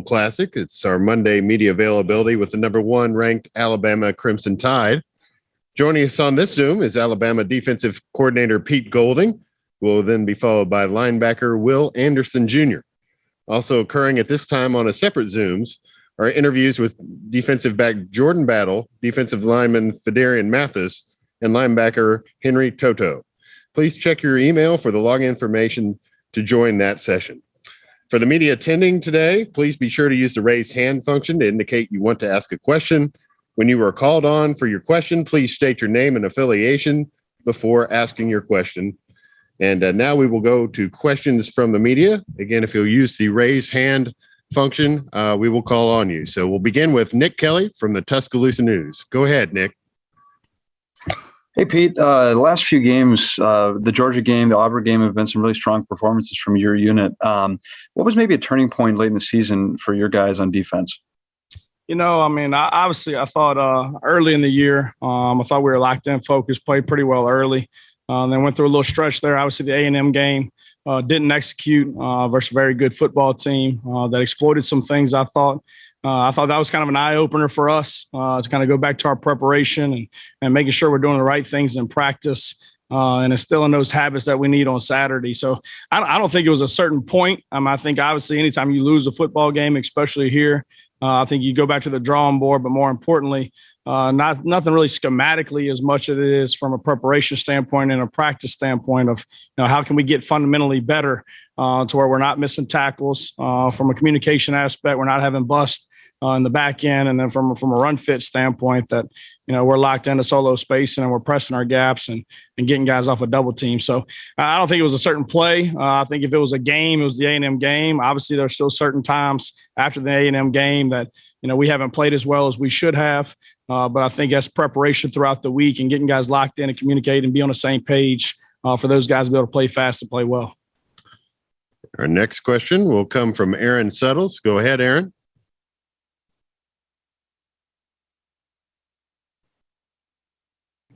Classic. It's our Monday media availability with the number one ranked Alabama Crimson Tide. Joining us on this Zoom is Alabama defensive coordinator Pete Golding, who will then be followed by linebacker Will Anderson Jr. Also occurring at this time on a separate Zooms are interviews with defensive back Jordan Battle, defensive lineman Fedarian Mathis, and linebacker Henry Toto. Please check your email for the login information to join that session. For the media attending today, please be sure to use the raise hand function to indicate you want to ask a question. When you are called on for your question, please state your name and affiliation before asking your question. And now we will go to questions from the media. Again, if you'll use the raise hand function, we will call on you. So we'll begin with Nick Kelly from the Tuscaloosa News. Go ahead, Nick. Hey, Pete, the last few games, the Georgia game, the Auburn game have been some really strong performances from your unit. What was maybe a turning point late in the season for your guys on defense? I thought early in the year, I thought we were locked in, focused, played pretty well early. Then went through a little stretch there. Obviously, the A&M game didn't execute versus a very good football team that exploited some things, I thought. I thought that was kind of an eye-opener for us to kind of go back to our preparation and making sure we're doing the right things in practice and instilling those habits that we need on Saturday. So I don't think it was a certain point. I think, obviously, anytime you lose a football game, especially here, I think you go back to the drawing board. But more importantly, nothing really schematically as much as it is from a preparation standpoint and a practice standpoint of how can we get fundamentally better to where we're not missing tackles from a communication aspect. We're not having bust in the back end, and then from a run fit standpoint that we're locked into solo space and we're pressing our gaps and getting guys off a double team. So I don't think it was a certain play. I think if it was a game, it was the A&M game. Obviously, there's still certain times after the A&M game that we haven't played as well as we should have. But I think as preparation throughout the week and getting guys locked in and communicate and be on the same page for those guys to be able to play fast and play well. Our next question will come from Aaron Suttles. Go ahead, Aaron.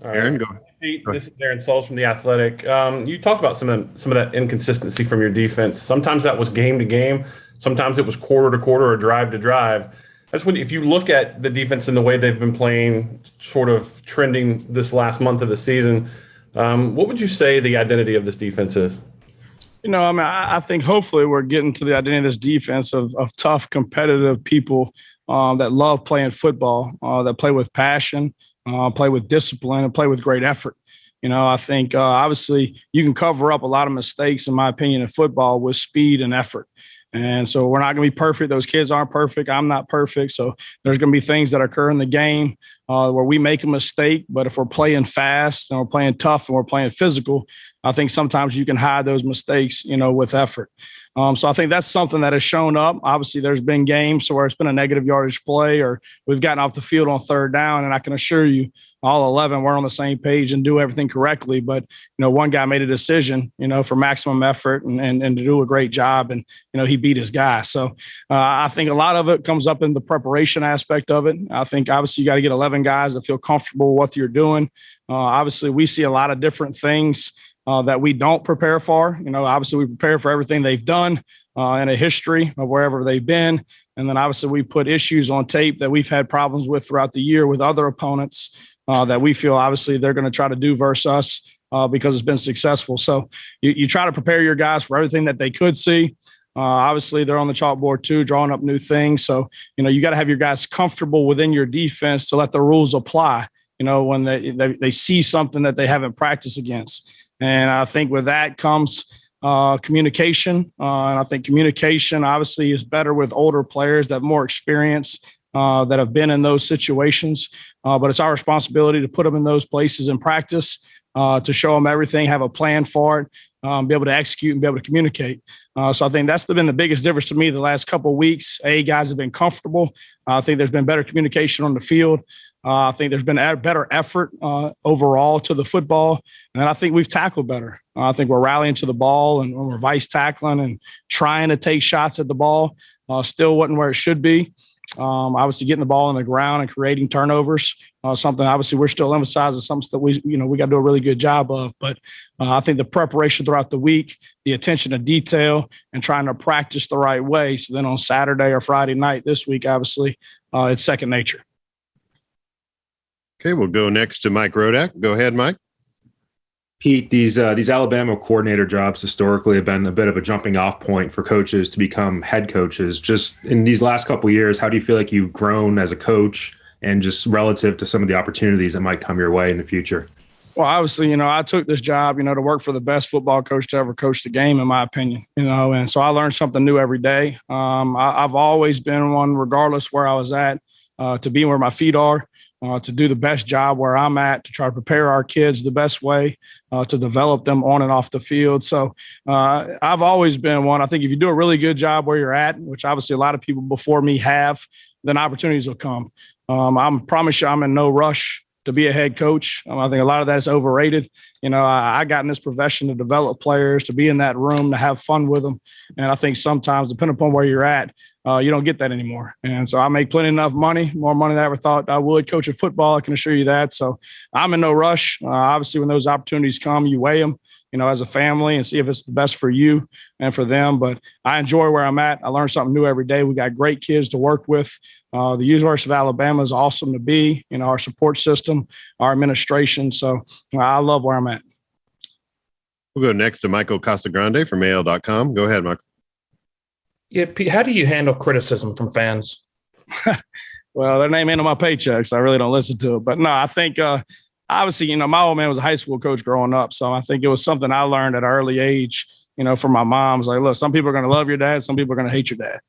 Aaron, go ahead. Pete, this is Aaron Suttles from The Athletic. You talked about some of that inconsistency from your defense. Sometimes that was game to game. Sometimes it was quarter to quarter or drive to drive. If you look at the defense and the way they've been playing, sort of trending this last month of the season, what would you say the identity of this defense is? I think hopefully we're getting to the identity of this defense of tough, competitive people that love playing football, that play with passion, play with discipline, and play with great effort. I think obviously you can cover up a lot of mistakes, in my opinion, in football with speed and effort. And so we're not going to be perfect. Those kids aren't perfect. I'm not perfect. So there's going to be things that occur in the game where we make a mistake. But if we're playing fast and we're playing tough and we're playing physical, I think sometimes you can hide those mistakes, with effort. So I think that's something that has shown up. Obviously, there's been games where it's been a negative yardage play or we've gotten off the field on third down. And I can assure you, all 11 we're on the same page and do everything correctly. But, one guy made a decision, for maximum effort and to do a great job. And, he beat his guy. So I think a lot of it comes up in the preparation aspect of it. I think obviously you got to get 11 guys that feel comfortable with what you're doing. Obviously, we see a lot of different things that we don't prepare for. Obviously we prepare for everything they've done in a history of wherever they've been. And then obviously we put issues on tape that we've had problems with throughout the year with other opponents that we feel obviously they're going to try to do versus us because it's been successful. So you try to prepare your guys for everything that they could see. Obviously they're on the chalkboard too, drawing up new things. So, you got to have your guys comfortable within your defense to let the rules apply, when they see something that they haven't practiced against. And I think with that comes communication. And I think communication obviously is better with older players that have more experience that have been in those situations. But it's our responsibility to put them in those places in practice, to show them everything, have a plan for it, be able to execute and be able to communicate. So I think that's been the biggest difference to me the last couple of weeks. Guys have been comfortable. I think there's been better communication on the field. I think there's been a better effort overall to the football. And I think we've tackled better. I think we're rallying to the ball and we're vice tackling and trying to take shots at the ball. Still wasn't where it should be. Obviously, getting the ball on the ground and creating turnovers, something obviously we're still emphasizing, something that we got to do a really good job of. But I think the preparation throughout the week, the attention to detail, and trying to practice the right way. So then on Saturday or Friday night this week, obviously, it's second nature. Okay, we'll go next to Mike Rodak. Go ahead, Mike. Pete, these Alabama coordinator jobs historically have been a bit of a jumping off point for coaches to become head coaches. Just in these last couple of years, how do you feel like you've grown as a coach and just relative to some of the opportunities that might come your way in the future? Well, obviously, I took this job, to work for the best football coach to ever coach the game, in my opinion, and so I learned something new every day. I've always been one, regardless where I was at, to be where my feet are. To do the best job where I'm at, to try to prepare our kids the best way, to develop them on and off the field. So I've always been one. I think if you do a really good job where you're at, which obviously a lot of people before me have, then opportunities will come. I promise you I'm in no rush to be a head coach. I think a lot of that is overrated. I got in this profession to develop players, to be in that room, to have fun with them. And I think sometimes, depending upon where you're at, you don't get that anymore. And so I make plenty enough money, more money than I ever thought I would coaching football. I can assure you that. So I'm in no rush. Obviously, when those opportunities come, you weigh them, as a family and see if it's the best for you and for them. But I enjoy where I'm at. I learn something new every day. We got great kids to work with. The University of Alabama is awesome to be, our support system, our administration. So I love where I'm at. We'll go next to Michael Casagrande from AL.com. Go ahead, Michael. Yeah, Pete, how do you handle criticism from fans? Well, their name ain't on my paycheck, so I really don't listen to it. But no, I think obviously, my old man was a high school coach growing up. So I think it was something I learned at an early age, from my mom. It's like, look, some people are going to love your dad. Some people are going to hate your dad,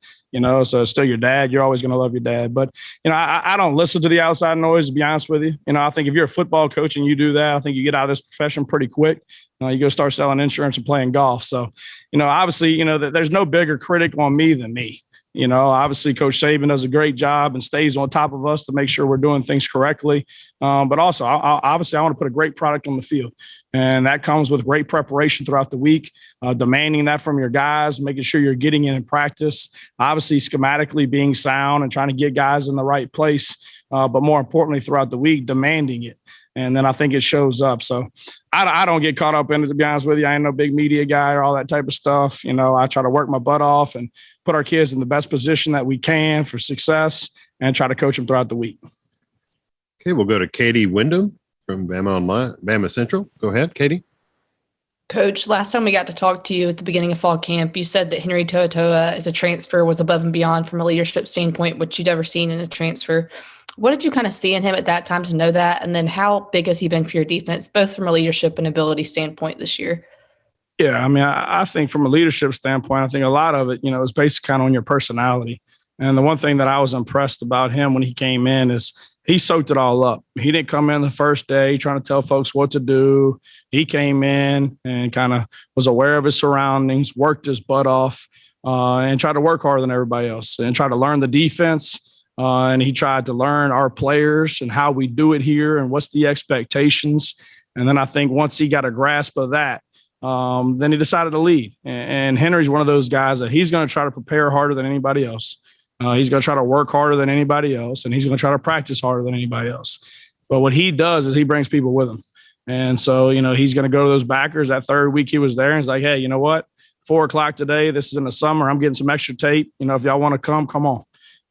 so it's still your dad. You're always going to love your dad. But, I don't listen to the outside noise, to be honest with you. I think if you're a football coach and you do that, I think you get out of this profession pretty quick. You go start selling insurance and playing golf. So, obviously, there's no bigger critic on me than me. Obviously Coach Saban does a great job and stays on top of us to make sure we're doing things correctly. But also, obviously, I want to put a great product on the field. And that comes with great preparation throughout the week, demanding that from your guys, making sure you're getting in practice, obviously schematically being sound and trying to get guys in the right place. But more importantly, throughout the week, demanding it. And then I think it shows up. So I don't get caught up in it, to be honest with you. I ain't no big media guy or all that type of stuff. I try to work my butt off and put our kids in the best position that we can for success and try to coach them throughout the week. Okay, we'll go to Katie Wyndham from Bama Online, Bama Central. Go ahead, Katie. Coach, last time we got to talk to you at the beginning of fall camp, you said that Henry To'oTo'o as a transfer was above and beyond from a leadership standpoint, which you'd ever seen in a transfer. What did you kind of see in him at that time to know that? And then how big has he been for your defense, both from a leadership and ability standpoint this year? Yeah, I think from a leadership standpoint, I think a lot of it, is based kind of on your personality. And the one thing that I was impressed about him when he came in is he soaked it all up. He didn't come in the first day trying to tell folks what to do. He came in and kind of was aware of his surroundings, worked his butt off, and tried to work harder than everybody else and tried to learn the defense. And he tried to learn our players and how we do it here and what's the expectations. And then I think once he got a grasp of that, then he decided to lead. And Henry's one of those guys that he's going to try to prepare harder than anybody else. He's going to try to work harder than anybody else, and he's going to try to practice harder than anybody else. But what he does is he brings people with him. And so, he's going to go to those backers. That third week he was there and he's like, hey, you know what? 4:00 today. This is in the summer. I'm getting some extra tape. If y'all want to come on.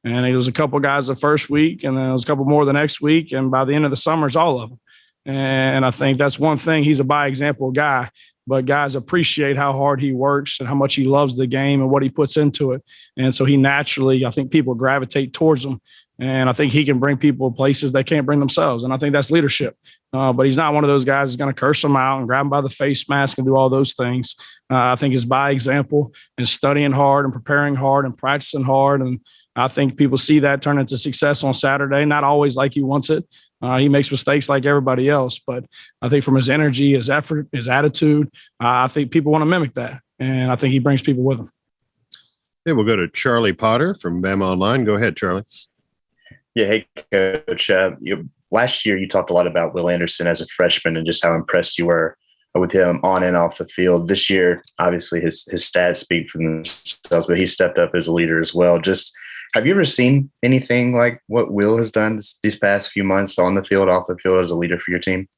And it was a couple guys the first week, and then it was a couple more the next week. And by the end of the summer, it's all of them. And I think that's one thing. He's a by example guy, but guys appreciate how hard he works and how much he loves the game and what he puts into it. And so he naturally, I think people gravitate towards him. And I think he can bring people places they can't bring themselves. And I think that's leadership. But he's not one of those guys that's going to curse them out and grab them by the face mask and do all those things. I think it's by example and studying hard and preparing hard and practicing hard. And I think people see that turn into success on Saturday, not always like he wants it. He makes mistakes like everybody else, but I think from his energy, his effort, his attitude, I think people want to mimic that. And I think he brings people with him. Okay, we'll go to Charlie Potter from Bama Online. Go ahead, Charlie. Yeah, hey, Coach. Last year, you talked a lot about Will Anderson as a freshman and just how impressed you were with him on and off the field. This year, obviously, his stats speak for themselves, but he stepped up as a leader as well. Just Have you ever seen anything like what Will has done these past few months on the field, off the field as a leader for your team?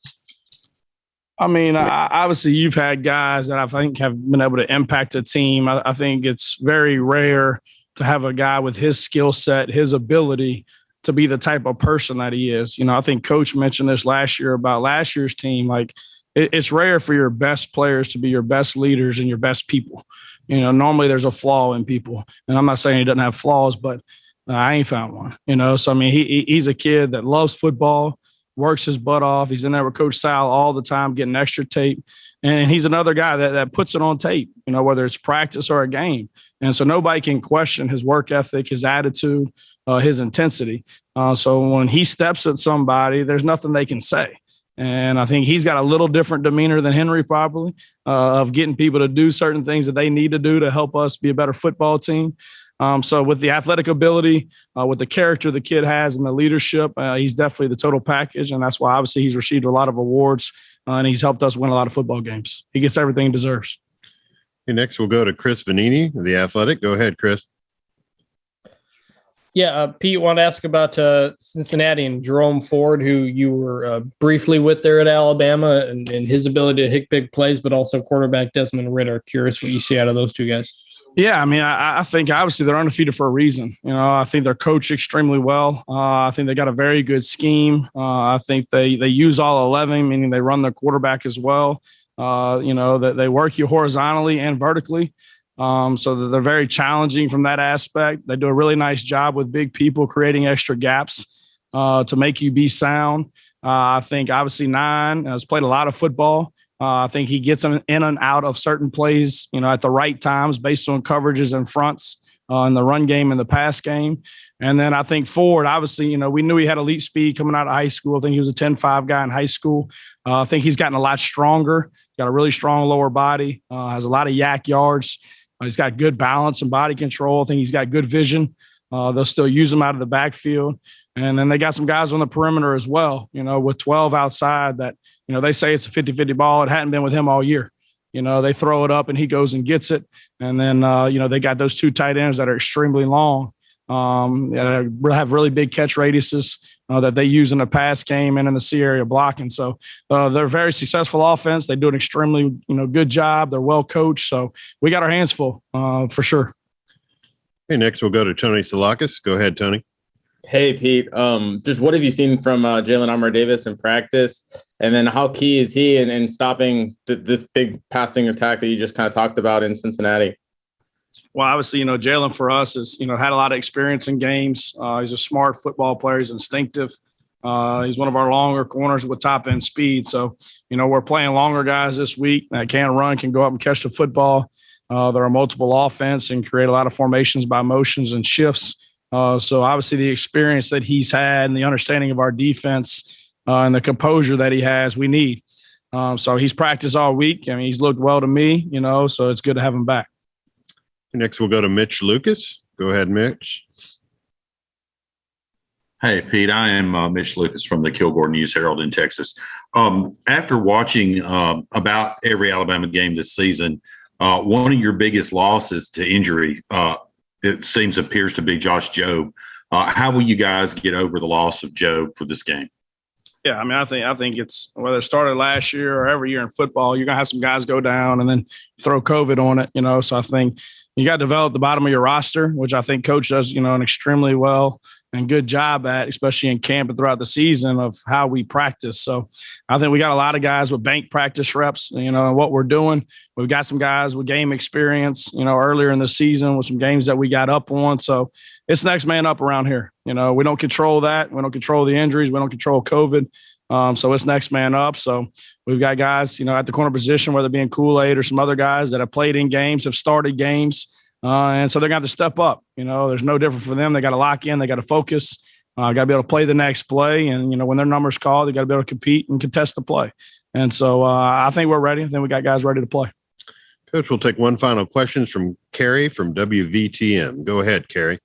I mean, obviously, you've had guys that I think have been able to impact a team. I think it's very rare to have a guy with his skill set, his ability to be the type of person that he is. I think Coach mentioned this last year about last year's team. Like, it's rare for your best players to be your best leaders and your best people. Normally there's a flaw in people, and I'm not saying he doesn't have flaws, but I ain't found one. So I mean, he's a kid that loves football, works his butt off. He's in there with Coach Sal all the time, getting extra tape. And he's another guy that puts it on tape, whether it's practice or a game. And so nobody can question his work ethic, his attitude, his intensity. So when he steps at somebody, there's nothing they can say. And I think he's got a little different demeanor than Henry probably, of getting people to do certain things that they need to do to help us be a better football team. So with the athletic ability, with the character the kid has and the leadership, he's definitely the total package. And that's why obviously he's received a lot of awards and he's helped us win a lot of football games. He gets everything he deserves. Okay, next we'll go to Chris Vanini, the Athletic. Go ahead, Chris. Yeah, Pete, want to ask about Cincinnati and Jerome Ford, who you were briefly with there at Alabama, and his ability to hit big plays, but also quarterback Desmond Ridder. Curious what you see out of those two guys. Yeah, I mean, I think obviously they're undefeated for a reason. I think they're coached extremely well. I think they got a very good scheme. I think they use all 11, meaning they run their quarterback as well. That they work you horizontally and vertically. So they're very challenging from that aspect. They do a really nice job with big people creating extra gaps to make you be sound. I think obviously Nine has played a lot of football. I think he gets them in and out of certain plays, at the right times based on coverages and fronts in the run game and the pass game. And then I think Ford, obviously, we knew he had elite speed coming out of high school. I think he was a 10-5 guy in high school. I think he's gotten a lot stronger, got a really strong lower body, has a lot of yak yards. He's got good balance and body control. I think he's got good vision. They'll still use him out of the backfield. And then they got some guys on the perimeter as well, with 12 outside that, they say it's a 50-50 ball. It hadn't been with him all year. They throw it up and he goes and gets it. And then, they got those two tight ends that are extremely long, that have really big catch radiuses that they use in the pass game and in the C area blocking. So they're a very successful offense. They do an extremely, good job. They're well coached. So we got our hands full for sure. Okay, next we'll go to Tony Salakis. Go ahead, Tony. Hey, Pete. Just what have you seen from Jaylen Armour-Davis in practice? And then how key is he in stopping this big passing attack that you just kind of talked about in Cincinnati? Well, obviously, Jaylen for us has, had a lot of experience in games. He's a smart football player. He's instinctive. He's one of our longer corners with top end speed. So, we're playing longer guys this week that can run, can go up and catch the football. There are multiple offense and create a lot of formations by motions and shifts. So obviously the experience that he's had and the understanding of our defense and the composure that he has, we need. So he's practiced all week. I mean, he's looked well to me, so it's good to have him back. Next, we'll go to Mitch Lucas. Go ahead, Mitch. Hey, Pete, I am Mitch Lucas from the Kilgore News Herald in Texas. After watching about every Alabama game this season, one of your biggest losses to injury, it appears to be Josh Jobe. How will you guys get over the loss of Jobe for this game? Yeah, I mean, I think it's whether it started last year or every year in football, you're gonna have some guys go down and then throw COVID on it, So I think you got to develop the bottom of your roster, which I think Coach does, an extremely well and good job at, especially in camp and throughout the season of how we practice. So I think we got a lot of guys with bank practice reps, and what we're doing. We've got some guys with game experience, earlier in the season with some games that we got up on. So it's next man up around here. We don't control that. We don't control the injuries. We don't control COVID. So it's next man up. So we've got guys, at the corner position, whether it be in Kool-Aid or some other guys that have played in games, have started games. And so they're going to have to step up. There's no different for them. They got to lock in. They got to focus. Got to be able to play the next play. And, when their number's called, they got to be able to compete and contest the play. And so I think we're ready. I think we got guys ready to play. Coach, we'll take one final question from Carrie from WVTM. Go ahead, Carrie.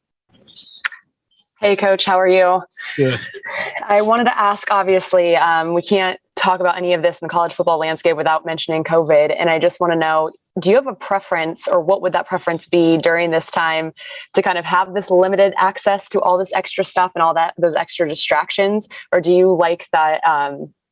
Hey, Coach, how are you? Good. I wanted to ask, obviously, we can't talk about any of this in the college football landscape without mentioning COVID. And I just want to know, do you have a preference, or what would that preference be during this time to kind of have this limited access to all this extra stuff and all those extra distractions? Or do you like that?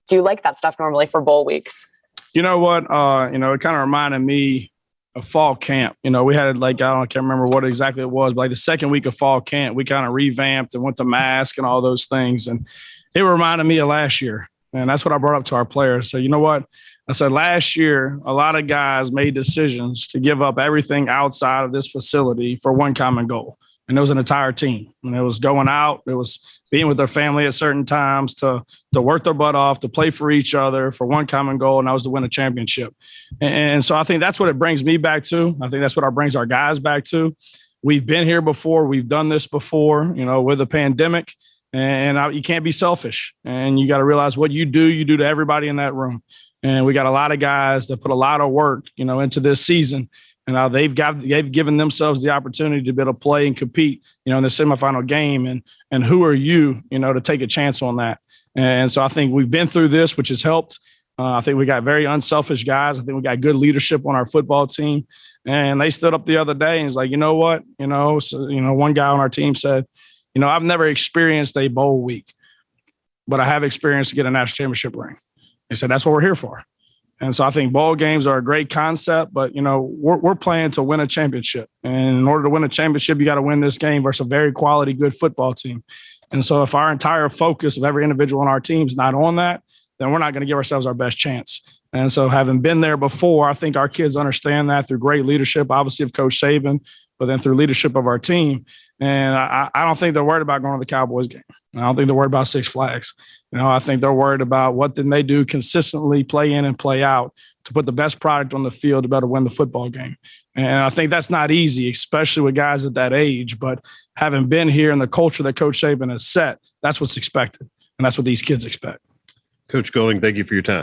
Do you like that stuff normally for bowl weeks? You know what? It kind of reminded me of fall camp. We had I can't remember what exactly it was, but like the second week of fall camp, we kind of revamped and went to mask and all those things. And it reminded me of last year. And that's what I brought up to our players. So, you know what? I said last year, a lot of guys made decisions to give up everything outside of this facility for one common goal. And it was an entire team. And it was going out. It was being with their family at certain times to work their butt off, to play for each other for one common goal, and that was to win a championship. And so I think that's what it brings me back to. I think that's what it brings our guys back to. We've been here before. We've done this before, with the pandemic. And you can't be selfish. And you got to realize what you do to everybody in that room. And we got a lot of guys that put a lot of work, into this season. And they've given themselves the opportunity to be able to play and compete, in the semifinal game. And who are you, to take a chance on that? And so I think we've been through this, which has helped. I think we got very unselfish guys. I think we got good leadership on our football team. And they stood up the other day and was like, you know what? One guy on our team said, I've never experienced a bowl week, but I have experienced to get a national championship ring. They said, that's what we're here for. And so I think bowl games are a great concept, but, we're playing to win a championship. And in order to win a championship, you got to win this game versus a very quality, good football team. And so if our entire focus of every individual on our team is not on that, then we're not going to give ourselves our best chance. And so having been there before, I think our kids understand that through great leadership, obviously of Coach Saban, but then through leadership of our team. And I don't think they're worried about going to the Cowboys game. I don't think they're worried about Six Flags. I think they're worried about what did they do consistently, play in and play out, to put the best product on the field to be able to win the football game. And I think that's not easy, especially with guys at that age. But having been here and the culture that Coach Saban has set, that's what's expected. And that's what these kids expect. Coach Golding, thank you for your time.